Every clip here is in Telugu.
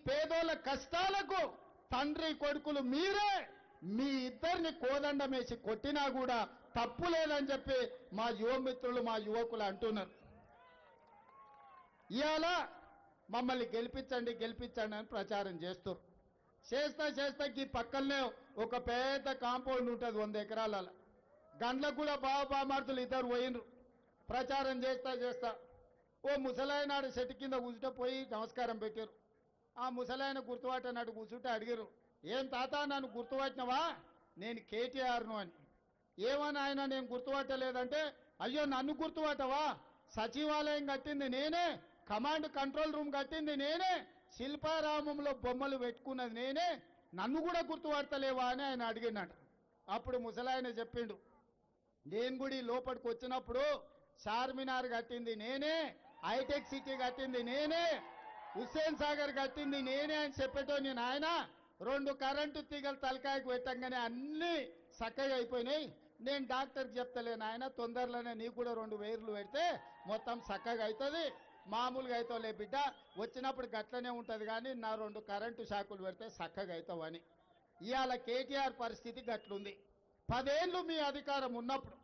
పేదోళ్ళ కష్టాలకు తండ్రి కొడుకులు మీరే మీ ఇద్దరిని కోదండమేసి కొట్టినా కూడా తప్పు లేదని చెప్పి మా యువమిత్రులు మా యువకులు అంటున్నారు. ఇవాళ మమ్మల్ని గెలిపించండి గెలిపించండి అని ప్రచారం చేస్తారు. చేస్తా ఈ పక్కనే ఒక పెద్ద కాంపౌండ్ ఉంటుంది 100 ఎకరాల. గండ్లకు కూడా బామార్తులు ఇద్దరు పోయినరు. ప్రచారం చేస్తా ఓ ముసలాయనాడు చెట్టు కింద కూర్చుంటే పోయి నమస్కారం పెట్టారు. ఆ ముసలాయన గుర్తుపట్టనాడు కూర్చుంటే అడిగారు, ఏం తాత నన్ను గుర్తుపట్టినవా, నేను కేటీఆర్ను అని. ఏమని ఆయన నేను గుర్తుపట్టలేదంటే, అయ్యో నన్ను గుర్తుపట్టవా, సచివాలయం కట్టింది నేనే, కమాండ్ కంట్రోల్ రూమ్ కట్టింది నేనే, శిల్పారామంలో బొమ్మలు పెట్టుకున్నది నేనే, నన్ను కూడా గుర్తుపడతలేవా అని ఆయన అడిగినట్టు. అప్పుడు ముసలాయన చెప్పిండు, నేను కూడా లోపలికి వచ్చినప్పుడు చార్మినార్ కట్టింది నేనే, హైటెక్ సిటీ కట్టింది నేనే, హుస్సేన్ సాగర్ కట్టింది నేనే అని చెప్పేటోని నాయన. 2 కరెంటు తీగలు తలకాయకు పెట్టంగానే అన్నీ చక్కగా అయిపోయినాయి. నేను డాక్టర్కి చెప్తలేను ఆయన, తొందరలోనే నీకు కూడా 2 వైర్లు పెడితే మొత్తం చక్కగా అవుతుంది, మామూలుగా అవుతావులే బిడ్డ, వచ్చినప్పుడు గట్లనే ఉంటుంది కానీ నా 2 కరెంటు షాకులు పెడితే చక్కగా అవుతావని. ఇవాళ కేటీఆర్ పరిస్థితి గట్లుంది. 10 ఏళ్ళు మీ అధికారం ఉన్నప్పుడు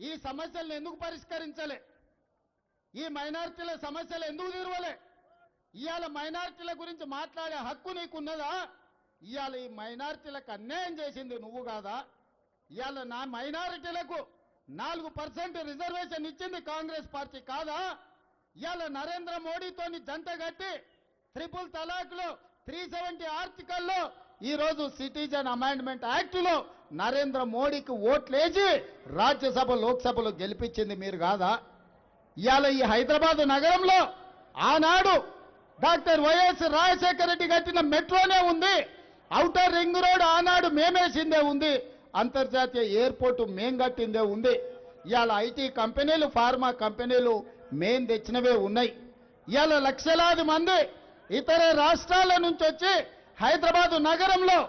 ఈ సమస్యలను ఎందుకు పరిష్కరించలే? ఈ మైనారిటీల సమస్యలు ఎందుకు తీరవలే? ఇవాళ మైనారిటీల గురించి మాట్లాడే హక్కు నీకున్నదా? ఇవాళ ఈ మైనారిటీలకు అన్యాయం చేసింది నువ్వు కాదా? ఇవాళ నా మైనారిటీలకు 4% రిజర్వేషన్ ఇచ్చింది కాంగ్రెస్ పార్టీ కాదా? ఇవాళ నరేంద్ర మోడీతోని జంట కట్టి 3 తలాక్లో 370 ఆర్టికల్లో ఈరోజు సిటిజన్ అమెండ్మెంట్ యాక్ట్లో నరేంద్ర మోడీకి ఓట్లేసి రాజ్యసభ లోక్సభలో గెలిపించింది మీరు కాదా? ఇవాళ ఈ హైదరాబాద్ నగరంలో ఆనాడు డాక్టర్ వైఎస్ రాజశేఖర రెడ్డి కట్టిన మెట్రోనే ఉంది, ఔటర్ రింగ్ రోడ్ ఆనాడు మేమేసిందే ఉంది, అంతర్జాతీయ ఎయిర్పోర్టు మేం కట్టిందే ఉంది. ఇవాళ ఐటీ కంపెనీలు ఫార్మా కంపెనీలు మేం తెచ్చినవే ఉన్నాయి. ఇవాళ లక్షలాది మంది ఇతర రాష్ట్రాల నుంచి వచ్చి హైదరాబాదు నగరంలో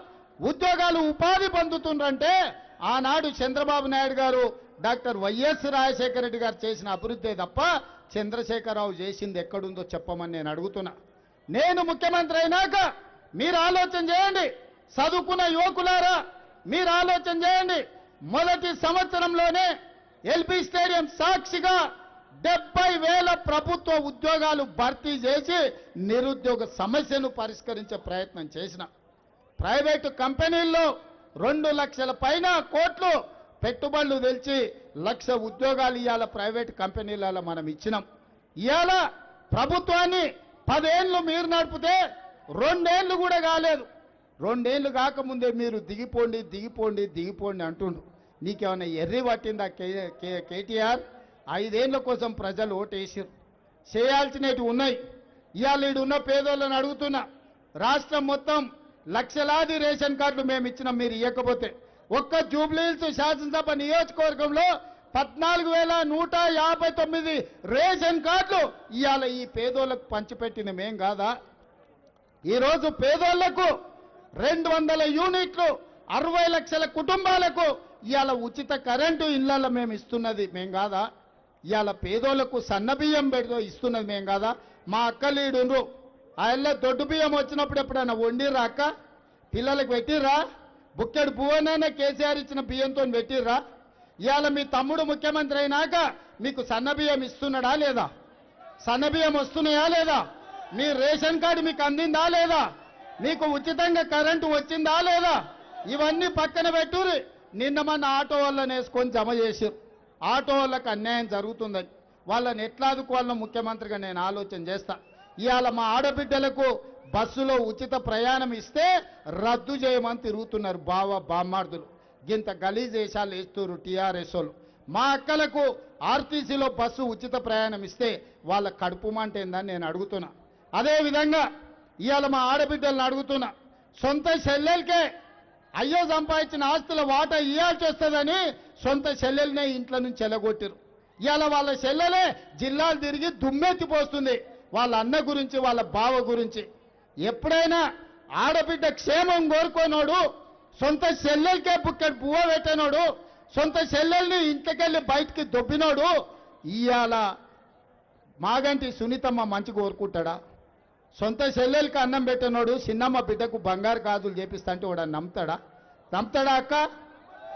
ఉద్యోగాలు ఉపాధి పొందుతుండ్రంటే ఆనాడు చంద్రబాబు నాయుడు గారు డాక్టర్ వైఎస్ రాజశేఖర రెడ్డి గారు చేసిన అభివృద్ధి తప్ప చంద్రశేఖరరావు చేసింది ఎక్కడుందో చెప్పమని నేను అడుగుతున్నా. నేను ముఖ్యమంత్రి అయినాక మీరు ఆలోచన చేయండి, చదువుకున్న యువకులారా మీరు ఆలోచన చేయండి. మొదటి సంవత్సరంలోనే ఎల్బీ స్టేడియం సాక్షిగా 70,000 ప్రభుత్వ ఉద్యోగాలు భర్తీ చేసి నిరుద్యోగ సమస్యను పరిష్కరించే ప్రయత్నం చేసిన. ప్రైవేటు కంపెనీల్లో 2 లక్షల పైన కోట్లు పెట్టుబడులు తెచ్చి 1,00,000 ఉద్యోగాలు ఇవాళ ప్రైవేట్ కంపెనీలలో మనం ఇచ్చినాం. ఇవాళ ప్రభుత్వాన్ని 10 ఏళ్ళు మీరు నడిపితే 2 ఏళ్ళు కూడా కాలేదు. 2 ఏళ్ళు కాకముందే మీరు దిగిపోండి అంటుండు. నీకేమైనా ఎర్రి పట్టిందా కేటీఆర్? 5 ఏళ్ళ కోసం ప్రజలు ఓటేసారు, చేయాల్సినవి ఉన్నాయి. ఇవాళ ఈడున్న పేదోళ్ళని అడుగుతున్నా, రాష్ట్రం మొత్తం లక్షలాది రేషన్ కార్డులు మేము ఇచ్చినాం, మీరు ఇవ్వకపోతే ఒక్క జూబ్లీహిల్స్ శాసనసభ నియోజకవర్గంలో 14,159 రేషన్ కార్డులు ఇవాళ ఈ పేదోళ్లకు పంచిపెట్టింది మేం కాదా? ఈరోజు పేదోళ్లకు 200 యూనిట్లు 60 లక్షల కుటుంబాలకు ఇవాళ ఉచిత కరెంటు ఇళ్లలో మేము ఇస్తున్నది మేం కాదా? ఇవాళ పేదోళ్లకు సన్నబియ్యం పెడుతూ ఇస్తున్నది మేం కాదా? మా అక్కలీడుండ్రు, ఆ ఇళ్ళ దొడ్డు బియ్యం వచ్చినప్పుడు ఎప్పుడైనా వండిర్రా అక్క? పిల్లలకు పెట్టిర్రా? బుక్కెడు పువ్వనైనా కేసీఆర్ ఇచ్చిన బియ్యంతో పెట్టిర్రా? ఇవాళ మీ తమ్ముడు ముఖ్యమంత్రి అయినాక మీకు సన్నబియ్యం ఇస్తున్నాడా లేదా? సన్నబియ్యం వస్తున్నాయా లేదా? మీ రేషన్ కార్డు మీకు అందిందా లేదా? మీకు ఉచితంగా కరెంటు వచ్చిందా లేదా? ఇవన్నీ పక్కన పెట్టుర్రి. నిన్న మన ఆటో వాళ్ళని వేసుకొని జమ చేసారు. ఆటో వాళ్ళకి అన్యాయం జరుగుతుందని వాళ్ళని ఎట్లా ఆదుకోవాలో ముఖ్యమంత్రిగా నేను ఆలోచన చేస్తా. ఇవాళ మా ఆడబిడ్డలకు బస్సులో ఉచిత ప్రయాణం ఇస్తే రద్దు చేయమని తిరుగుతున్నారు బామ్మార్దులు. గింత గలీజ్ వేషాలు వేస్తున్నారు టీఆర్ఎస్ వాళ్ళు. మా అక్కలకు ఆర్టీసీలో బస్సు ఉచిత ప్రయాణం ఇస్తే వాళ్ళ కడుపు మంట ఏందని నేను అడుగుతున్నా. అదేవిధంగా ఇవాళ మా ఆడబిడ్డలను అడుగుతున్నా, సొంత చెల్లెలకే అయ్యో సంపాదించిన ఆస్తుల వాటా ఇవ్వాల్సి వస్తుందని సొంత చెల్లెలనే ఇంట్లో నుంచి ఎలగొట్టారు. ఇవాళ వాళ్ళ చెల్లెలే జిల్లాలు తిరిగి దుమ్మెత్తిపోస్తుంది వాళ్ళ అన్న గురించి, వాళ్ళ బావ గురించి. ఎప్పుడైనా ఆడబిడ్డ క్షేమం కోరుకోనోడు, సొంత చెల్లెలకే బుక్కెడు పువ్వ పెట్టినోడు, సొంత చెల్లెల్ని ఇంట్లోకెళ్ళి బయటికి దొబ్బినోడు ఇవాళ మాగంటి సునీతమ్మ మంచి కోరుకుంటాడా? సొంత చెల్లెలకి అన్నం పెట్టనోడు చిన్నమ్మ బిడ్డకు బంగారు గాజులు చేపిస్తా అంటే వాడు నమ్ముతాడా? నమ్ముతాడా అక్క?